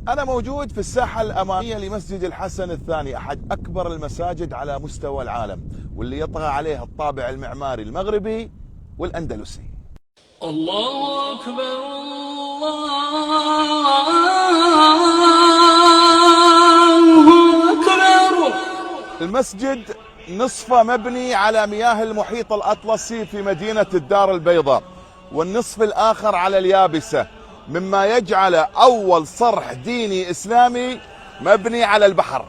أنا موجود في الساحة الأمامية لمسجد الحسن الثاني، أحد أكبر المساجد على مستوى العالم، واللي يطغى عليه الطابع المعماري المغربي والأندلسي. الله أكبر الله أكبر. المسجد نصفه مبني على مياه المحيط الأطلسي في مدينة الدار البيضاء، والنصف الآخر على اليابسة، مما يجعل أول صرح ديني إسلامي مبني على البحر.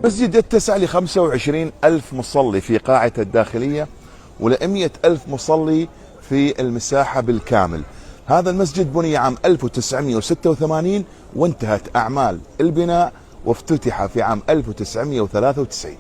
المسجد يتسع ل 25 ألف مصلي في قاعة الداخلية، ول 100 ألف مصلي في المساحة بالكامل. هذا المسجد بني عام 1986 وانتهت أعمال البناء وافتتح في عام 1993.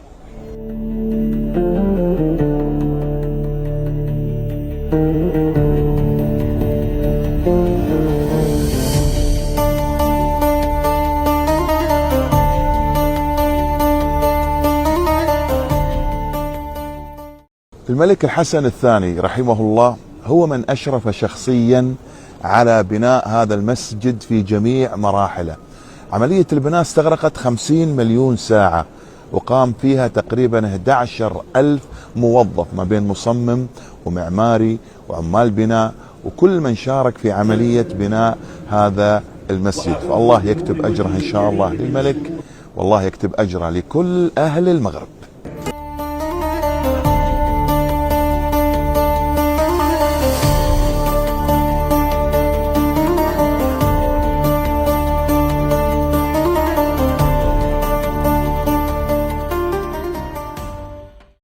الملك الحسن الثاني رحمه الله هو من أشرف شخصيا على بناء هذا المسجد في جميع مراحله. عملية البناء استغرقت 50 مليون ساعة، وقام فيها تقريبا 11 ألف موظف ما بين مصمم ومعماري وعمال بناء وكل من شارك في عملية بناء هذا المسجد. فالله يكتب أجره إن شاء الله للملك، والله يكتب أجره لكل أهل المغرب.